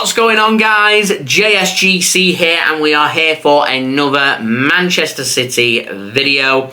What's going on, guys? JSGC here, and we are here for another Manchester City video.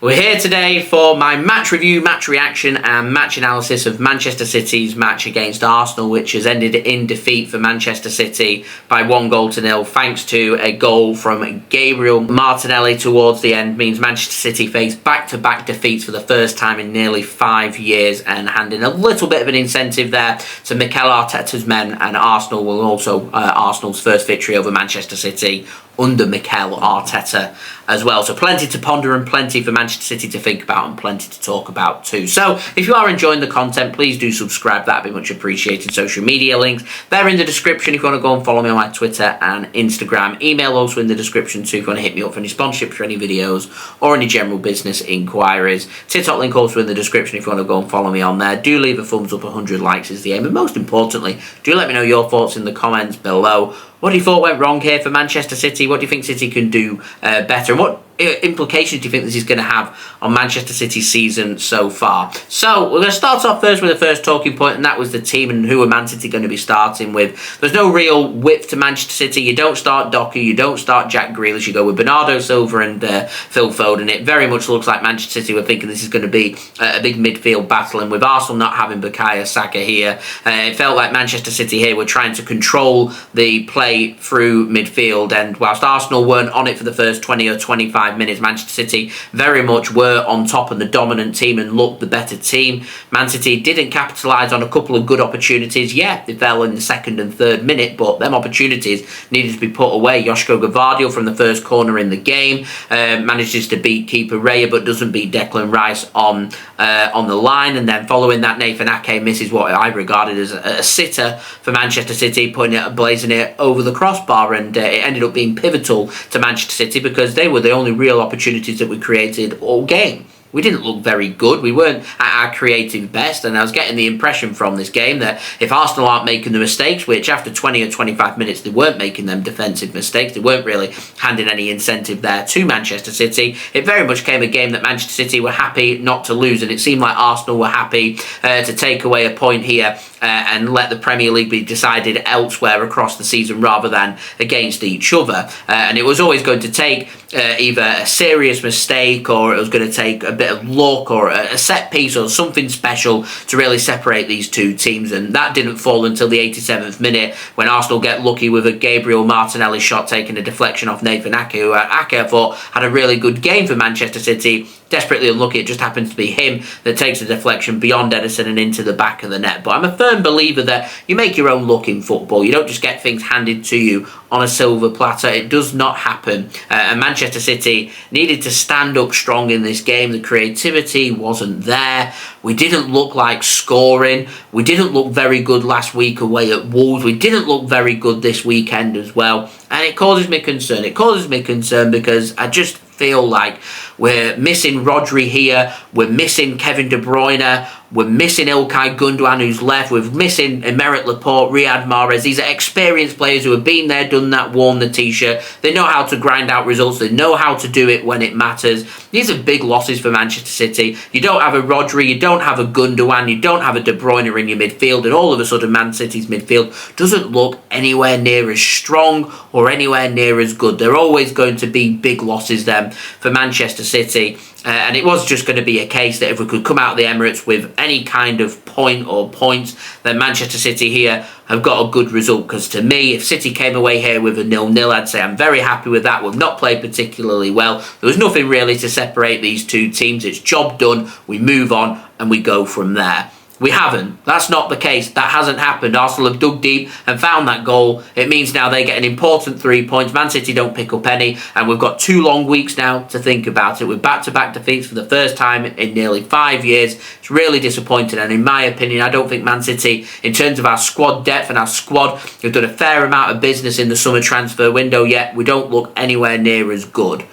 We're here today for my match review, match reaction and match analysis of Manchester City's match against Arsenal, which has ended in defeat for Manchester City by 1-0 thanks to a goal from Gabriel. Martinelli towards the end means Manchester City face back-to-back defeats for the first time in nearly 5 years, and handing a little bit of an incentive there to Mikel Arteta's men, and Arsenal will also Arsenal's first victory over Manchester City under Mikel Arteta as well. So plenty to ponder and plenty for Manchester City to think about and plenty to talk about too. So if you are enjoying the content, please do subscribe. That'd be much appreciated. Social media links, they're in the description if you want to go and follow me on my Twitter and Instagram. Email also in the description too if you want to hit me up for any sponsorships for any videos or any general business inquiries. TikTok link also in the description if you want to go and follow me on there. Do leave a thumbs up, 100 likes is the aim, and most importantly, do let me know your thoughts in the comments below. What do you thought went wrong here for Manchester City? What do you think City can do better? And what implications do you think this is going to have on Manchester City's season so far? So we're going to start off first with the first talking point, and that was the team and who are Man City going to be starting with. There's no real width to Manchester City. You don't start Doku, you don't start Jack Grealish, you go with Bernardo, Silva and Phil Foden. It very much looks like Manchester City were thinking this is going to be a big midfield battle, and with Arsenal not having Bukayo Saka here, it felt like Manchester City here were trying to control the play through midfield, and whilst Arsenal weren't on it for the first 20 or 25 minutes, Manchester City very much were on top and the dominant team and looked the better team. Man City didn't capitalise on a couple of good opportunities. Yeah, they fell in the second and third minute, but them opportunities needed to be put away. Josko Gvardiol from the first corner in the game manages to beat keeper Raya but doesn't beat Declan Rice on the line, and then following that Nathan Ake misses what I regarded as a sitter for Manchester City, blazing it over the crossbar, and it ended up being pivotal to Manchester City because they were the only real opportunities that we created all game. We didn't look very good. We weren't at our creative best, and I was getting the impression from this game that if Arsenal aren't making the mistakes, which after 20 or 25 minutes they weren't making them defensive mistakes, they weren't really handing any incentive there to Manchester City, it very much came a game that Manchester City were happy not to lose, and it seemed like Arsenal were happy to take away a point here and let the Premier League be decided elsewhere across the season rather than against each other. And it was always going to take either a serious mistake, or it was going to take a bit of luck or a set piece or something special to really separate these two teams, and that didn't fall until the 87th minute when Arsenal get lucky with a Gabriel Martinelli shot taking a deflection off Nathan Ake, who Ake I thought had a really good game for Manchester City. Desperately unlucky, it just happens to be him that takes a deflection beyond Ederson and into the back of the net. But I'm a firm believer that you make your own luck in football. You don't just get things handed to you on a silver platter. It does not happen. And Manchester City needed to stand up strong in this game. The creativity wasn't there. We didn't look like scoring. We didn't look very good last week away at Wolves. We didn't look very good this weekend as well. And it causes me concern. It causes me concern because I just feel like we're missing Rodri here, we're missing Kevin De Bruyne, we're missing Ilkay Gundogan who's left, we're missing Emirates Laporte, Riyad Mahrez. These are experienced players who have been there, done that, worn the t-shirt. They know how to grind out results, they know how to do it when it matters. These are big losses for Manchester City. You don't have a Rodri, you don't have a Gundogan, you don't have a De Bruyne in your midfield, and all of a sudden Man City's midfield doesn't look anywhere near as strong or anywhere near as good. They're always going to be big losses then for Manchester City. And it was just going to be a case that if we could come out of the Emirates with any kind of point or points, then Manchester City here have got a good result. Because to me, if City came away here with a 0-0, I'd say I'm very happy with that. We've not played particularly well. There was nothing really to separate these two teams. It's job done. We move on and we go from there. We haven't. That's not the case. That hasn't happened. Arsenal have dug deep and found that goal. It means now they get an important 3 points. Man City don't pick up any, and we've got 2 long weeks now to think about it. With back-to-back defeats for the first time in nearly 5 years. It's really disappointing, and in my opinion, I don't think Man City, in terms of our squad depth and our squad, have done a fair amount of business in the summer transfer window yet. We don't look anywhere near as good.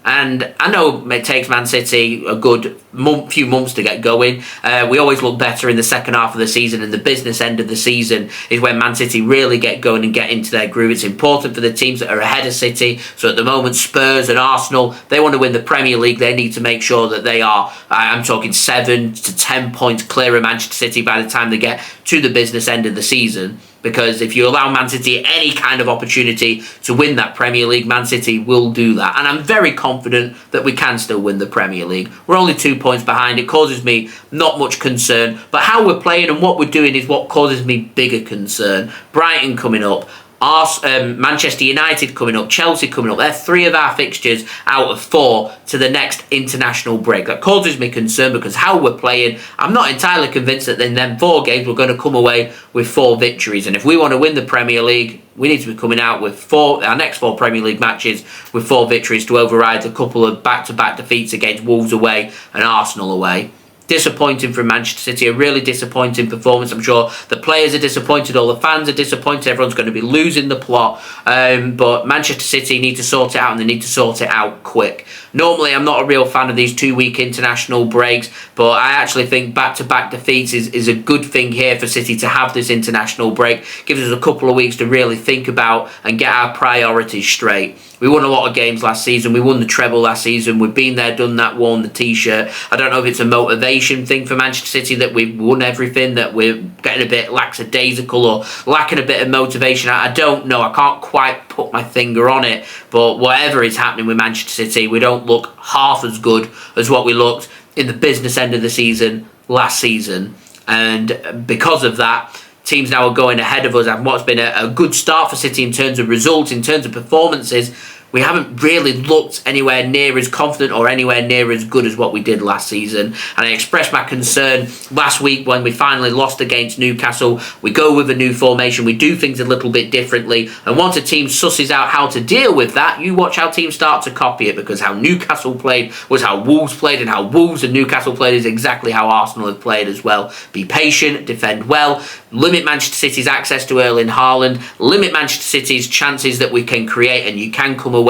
And I know it takes Man City a good few months to get going. We always look better in the second half of the season, and the business end of the season is when Man City really get going and get into their groove. It's important for the teams that are ahead of City. So at the moment, Spurs and Arsenal, they want to win the Premier League. They need to make sure that they are, I'm talking 7 to 10 points clear of Manchester City by the time they get to the business end of the season. because if you allow Man City any kind of opportunity to win that Premier League, Man City will do that. And I'm very confident that we can still win the Premier League. We're only 2 points behind. It causes me not much concern. But how we're playing and what we're doing is what causes me bigger concern. Brighton coming up. Manchester United coming up, Chelsea coming up. They're 3 of our fixtures out of 4 to the next international break. That causes me concern because how we're playing, I'm not entirely convinced that in them 4 games we're going to come away with 4 victories. And if we want to win the Premier League, we need to be coming out with our next 4 Premier League matches with 4 victories to override a couple of back-to-back defeats against Wolves away and Arsenal away. Disappointing from Manchester City, a really disappointing performance. I'm sure the players are disappointed, all the fans are disappointed, everyone's going to be losing the plot. But Manchester City need to sort it out, and they need to sort it out quick. Normally, I'm not a real fan of these 2-week international breaks, but I actually think back-to-back defeats is a good thing here for City to have this international break. Gives us a couple of weeks to really think about and get our priorities straight. We won a lot of games last season. We won the treble last season. We've been there, done that, worn the T-shirt. I don't know if it's a motivation thing for Manchester City that we've won everything, that we're getting a bit lackadaisical or lacking a bit of motivation. I don't know. I can't quite put my finger on it. But whatever is happening with Manchester City, we don't look half as good as what we looked in the business end of the season last season. And because of that, teams now are going ahead of us, and what's been a good start for City in terms of results, in terms of performances, we haven't really looked anywhere near as confident or anywhere near as good as what we did last season. And I expressed my concern last week when we finally lost against Newcastle. We go with a new formation, we do things a little bit differently, and once a team susses out how to deal with that, you watch how teams start to copy it, because how Newcastle played was how Wolves played, and how Wolves and Newcastle played is exactly how Arsenal have played as well. Be patient, defend well, limit Manchester City's access to Erling Haaland, limit Manchester City's chances that we can create, and you can come away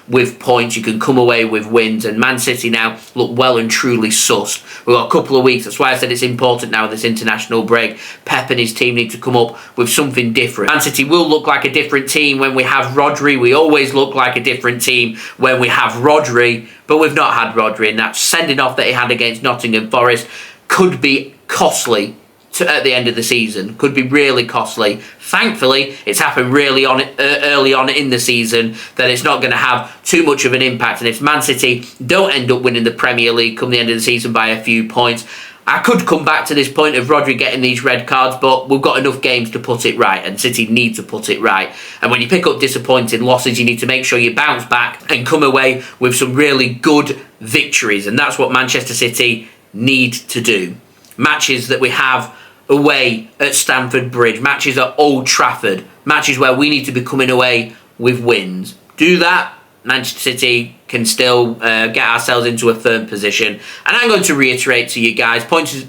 with points, you can come away with wins. And Man City now look well and truly sussed. We've got a couple of weeks, that's why I said it's important now, this international break. Pep and his team need to come up with something different. Man City will look like a different team when we have Rodri. We always look like a different team when we have Rodri, but we've not had Rodri, and that sending off that he had against Nottingham Forest could be costly at the end of the season, could be really costly. Thankfully, it's happened really early on in the season that it's not going to have too much of an impact. And if Man City don't end up winning the Premier League come the end of the season by a few points, I could come back to this point of Rodri getting these red cards, but we've got enough games to put it right, and City need to put it right. And when you pick up disappointing losses, you need to make sure you bounce back and come away with some really good victories. And that's what Manchester City need to do. Matches that we have away at Stamford Bridge, matches at Old Trafford, matches where we need to be coming away with wins. Do that, Manchester City can still get ourselves into a firm position. And I'm going to reiterate to you guys,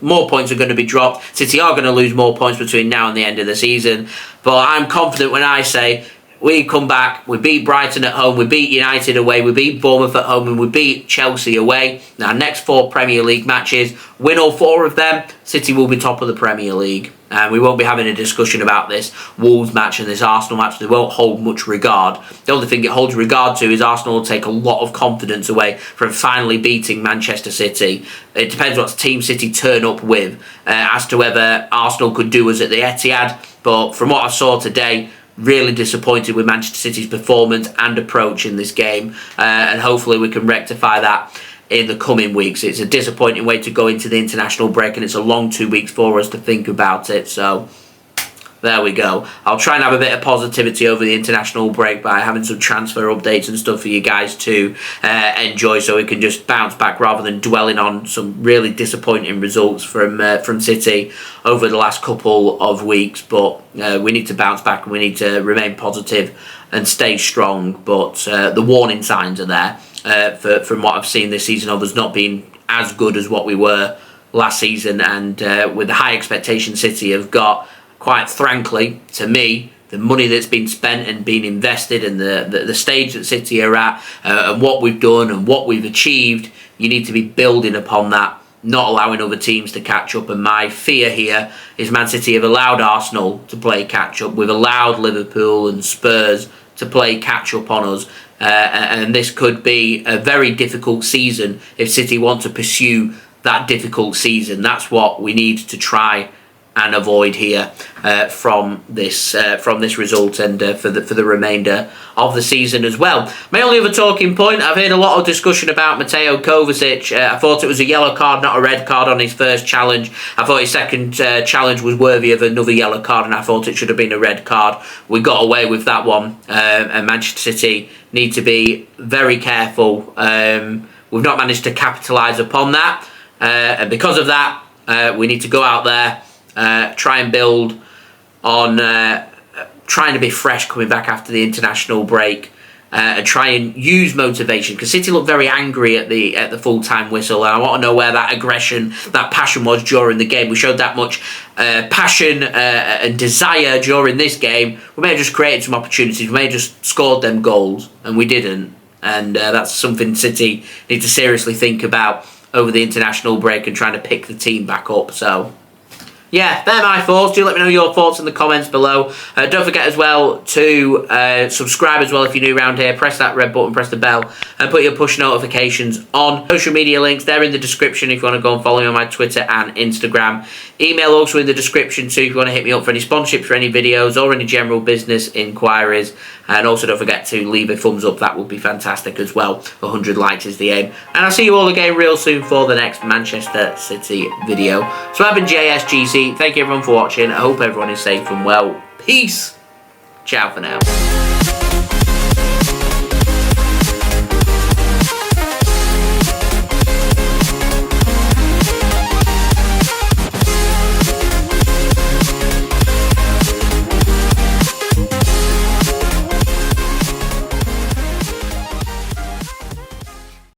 more points are going to be dropped. City are going to lose more points between now and the end of the season. But I'm confident when I say we come back, we beat Brighton at home, we beat United away, we beat Bournemouth at home, and we beat Chelsea away. Now, next 4 Premier League matches, win all 4 of them, City will be top of the Premier League. And we won't be having a discussion about this Wolves match and this Arsenal match. They won't hold much regard. The only thing it holds regard to is Arsenal will take a lot of confidence away from finally beating Manchester City. It depends what team City turn up with as to whether Arsenal could do us at the Etihad. But from what I saw today, really disappointed with Manchester City's performance and approach in this game, and hopefully we can rectify that in the coming weeks. It's a disappointing way to go into the international break, and it's a long 2 weeks for us to think about it. So there we go. I'll try and have a bit of positivity over the international break by having some transfer updates and stuff for you guys to enjoy, so we can just bounce back rather than dwelling on some really disappointing results from City over the last couple of weeks. But we need to bounce back, and we need to remain positive and stay strong. But the warning signs are there from what I've seen this season of us not being as good as what we were last season. And with the high expectations City have got, quite frankly, to me, the money that's been spent and been invested, and the stage that City are at, and what we've done and what we've achieved, you need to be building upon that, not allowing other teams to catch up. And my fear here is Man City have allowed Arsenal to play catch up. We've allowed Liverpool and Spurs to play catch up on us. And this could be a very difficult season if City want to pursue that difficult season. That's what we need to try and avoid here from this result and for the remainder of the season as well. My only other talking point, I've heard a lot of discussion about Mateo Kovacic. I thought it was a yellow card, not a red card on his first challenge. I thought his second challenge was worthy of another yellow card, and I thought it should have been a red card. We got away with that one, and Manchester City need to be very careful. We've not managed to capitalise upon that, and because of that, we need to go out there, try and build on trying to be fresh coming back after the international break, and try and use motivation, because City looked very angry at the full-time whistle, and I want to know where that aggression, that passion was during the game. We showed that much passion and desire during this game. We may have just created some opportunities, we may have just scored them goals, and we didn't, and that's something City need to seriously think about over the international break and trying to pick the team back up. So yeah, they're my thoughts. Do let me know your thoughts in the comments below. Don't forget as well to subscribe as well if you're new around here. Press that red button, press the bell, and put your push notifications on. Social media links, they're in the description if you want to go and follow me on my Twitter and Instagram. Email also in the description too if you want to hit me up for any sponsorships for any videos or any general business inquiries. And also don't forget to leave a thumbs up, that would be fantastic as well. 100 likes is the aim. And I'll see you all again real soon for the next Manchester City video. So I've been JSGC. Thank you everyone for watching. I hope everyone is safe and well. Peace. Ciao for now.